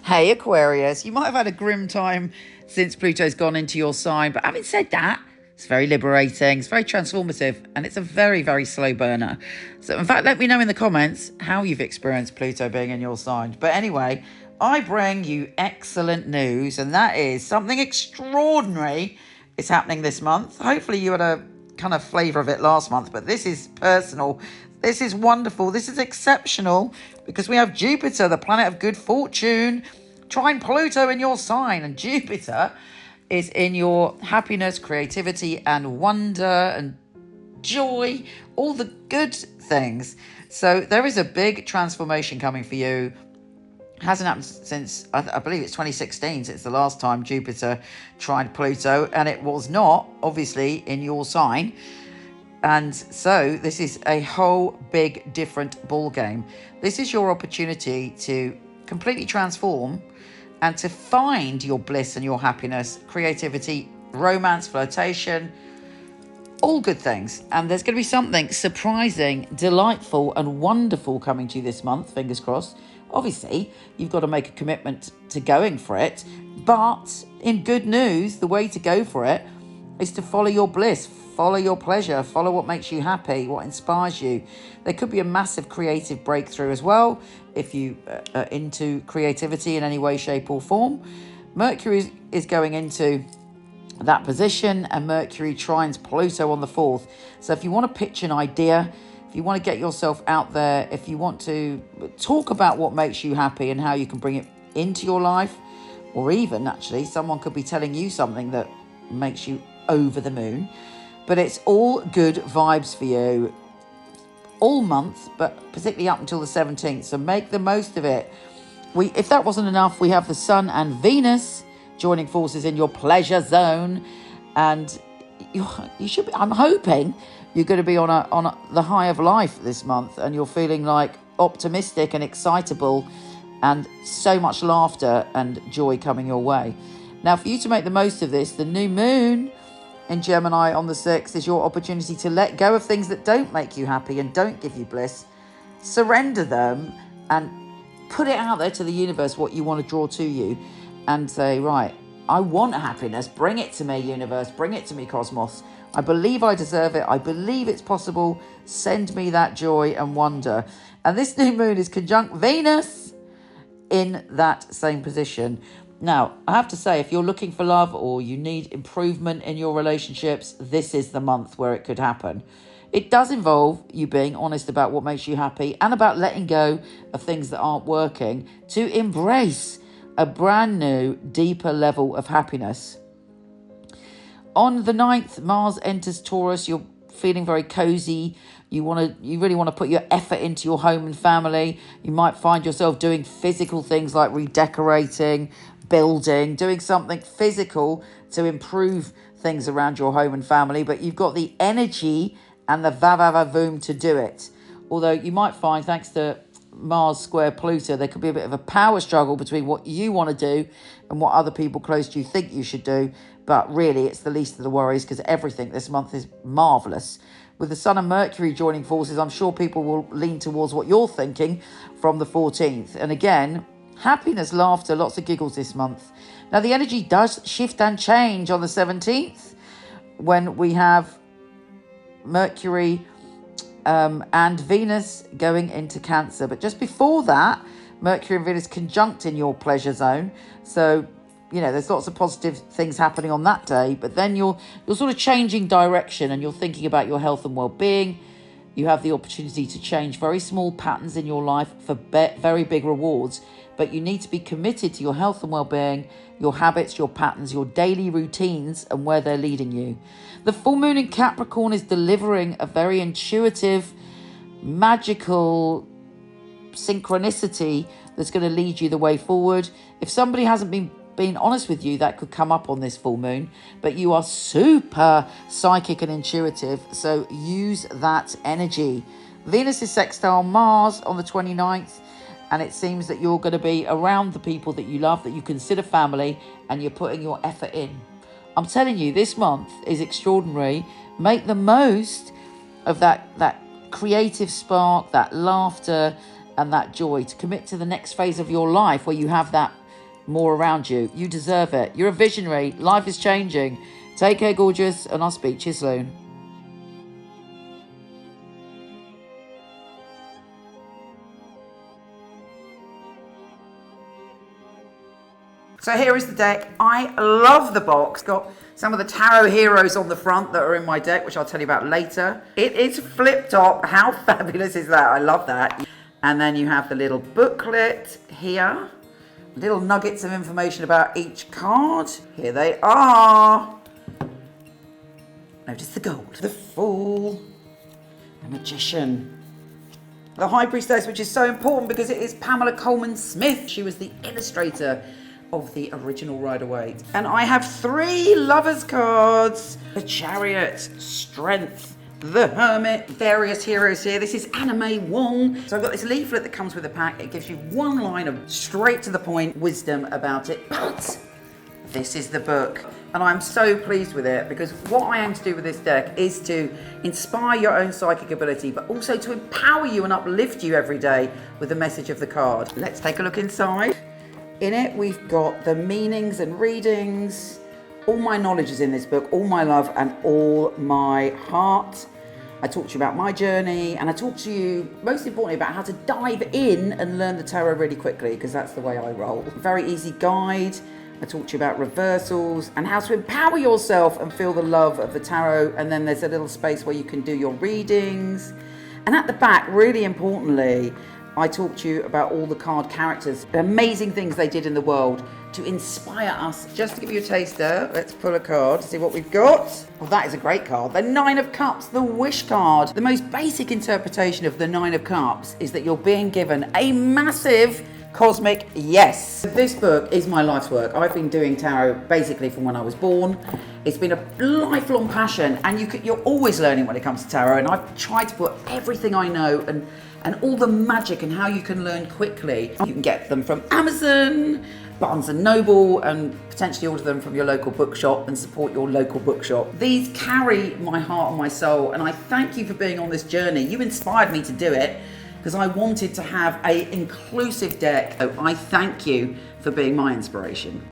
Hey Aquarius, you might have had a grim time since Pluto's gone into your sign, but having said that, it's very liberating, it's very transformative, and it's a very, very slow burner. So in fact, let me know in the comments how you've experienced Pluto being in your sign. But anyway, I bring you excellent news, and that is something extraordinary is happening this month. Hopefully you had a kind of flavour of it last month, but this is personal. This is wonderful. This is exceptional because we have Jupiter, the planet of good fortune, trine Pluto in your sign. And Jupiter is in your happiness, creativity, and wonder and joy, all the good things. So there is a big transformation coming for you. Hasn't happened since, I believe it's 2016, since the last time Jupiter tried Pluto, and it was not, obviously, in your sign. And so this is a whole big different ball game. This is your opportunity to completely transform and to find your bliss and your happiness, creativity, romance, flirtation, all good things. And there's going to be something surprising, delightful and wonderful coming to you this month, fingers crossed. Obviously, you've got to make a commitment to going for it. But in good news, the way to go for it is to follow your bliss, follow your pleasure, follow what makes you happy, what inspires you. There could be a massive creative breakthrough as well if you are into creativity in any way, shape or form. Mercury is going into that position, and Mercury trines Pluto on the 4th. So if you want to pitch an idea, if you want to get yourself out there, if you want to talk about what makes you happy and how you can bring it into your life, or even actually someone could be telling you something that makes you over the moon. But it's all good vibes for you all month, but particularly up until the 17th. So make the most of it. If that wasn't enough, we have the Sun and Venus joining forces in your pleasure zone, and you should be, I'm hoping you're going to be on the high of life this month, and you're feeling like optimistic and excitable and so much laughter and joy coming your way. Now, for you to make the most of this, the new moon in Gemini on the 6th is your opportunity to let go of things that don't make you happy and don't give you bliss. Surrender them and put it out there to the universe, what you want to draw to you, and say, right, I want happiness. Bring it to me, universe. Bring it to me, cosmos. I believe I deserve it. I believe it's possible. Send me that joy and wonder. And this new moon is conjunct Venus in that same position. Now, I have to say, if you're looking for love or you need improvement in your relationships, this is the month where it could happen. It does involve you being honest about what makes you happy and about letting go of things that aren't working to embrace a brand new, deeper level of happiness. On the 9th, Mars enters Taurus. You're feeling very cozy. You really want to put your effort into your home and family. You might find yourself doing physical things like redecorating, building, doing something physical to improve things around your home and family, but you've got the energy and the va-va-va-voom to do it. Although you might find, thanks to Mars square Pluto, there could be a bit of a power struggle between what you want to do and what other people close to you think you should do. But really, it's the least of the worries because everything this month is marvellous. With the Sun and Mercury joining forces, I'm sure people will lean towards what you're thinking from the 14th. And again, happiness, laughter, lots of giggles this month. Now, the energy does shift and change on the 17th when we have Mercury and Venus going into Cancer. But just before that, Mercury and Venus conjunct in your pleasure zone. So, you know, there's lots of positive things happening on that day. But then you're sort of changing direction and you're thinking about your health and well-being. You have the opportunity to change very small patterns in your life for very big rewards. But you need to be committed to your health and well-being, your habits, your patterns, your daily routines and where they're leading you. The full moon in Capricorn is delivering a very intuitive, magical synchronicity that's going to lead you the way forward. If somebody hasn't been honest with you, that could come up on this full moon, but you are super psychic and intuitive, so use that energy. Venus is sextile Mars on the 29th, and it seems that you're going to be around the people that you love, that you consider family, and you're putting your effort in. I'm telling you, this month is extraordinary. Make the most of that creative spark, that laughter and that joy to commit to the next phase of your life where you have that more around you. You deserve it. You're a visionary. Life is changing. Take care, gorgeous, and I'll speak to you soon. So here is the deck. I love the box. Got some of the tarot heroes on the front that are in my deck, which I'll tell you about later. It is flip top. How fabulous is that? I love that. And then you have the little booklet here. Little nuggets of information about each card. Here they are. Notice the gold. The Fool. The Magician. The High Priestess, which is so important because it is Pamela Coleman Smith. She was the illustrator of the original Knight-Waite. And I have 3 Lovers cards. The Chariot, Strength, the Hermit, various heroes here. This is Anna May Wong. So I've got this leaflet that comes with the pack. It gives you one line of straight to the point wisdom about it. But this is the book. And I'm so pleased with it because what I aim to do with this deck is to inspire your own psychic ability, but also to empower you and uplift you every day with the message of the card. Let's take a look inside. In it, we've got the meanings and readings. All my knowledge is in this book, all my love and all my heart. I talk to you about my journey, and I talk to you, most importantly, about how to dive in and learn the tarot really quickly, because that's the way I roll. Very easy guide. I talk to you about reversals and how to empower yourself and feel the love of the tarot. And then there's a little space where you can do your readings. And at the back, really importantly, I talk to you about all the card characters, the amazing things they did in the world to inspire us. Just to give you a taster, let's pull a card to see what we've got. Well, that is a great card. The 9 of Cups, the Wish card. The most basic interpretation of the 9 of Cups is that you're being given a massive cosmic yes. This book is my life's work. I've been doing tarot basically from when I was born. It's been a lifelong passion, and you're always learning when it comes to tarot, and I've tried to put everything I know and all the magic and how you can learn quickly. You can get them from Amazon, Barnes & Noble, and potentially order them from your local bookshop and support your local bookshop. These carry my heart and my soul, and I thank you for being on this journey. You inspired me to do it because I wanted to have an inclusive deck. So I thank you for being my inspiration.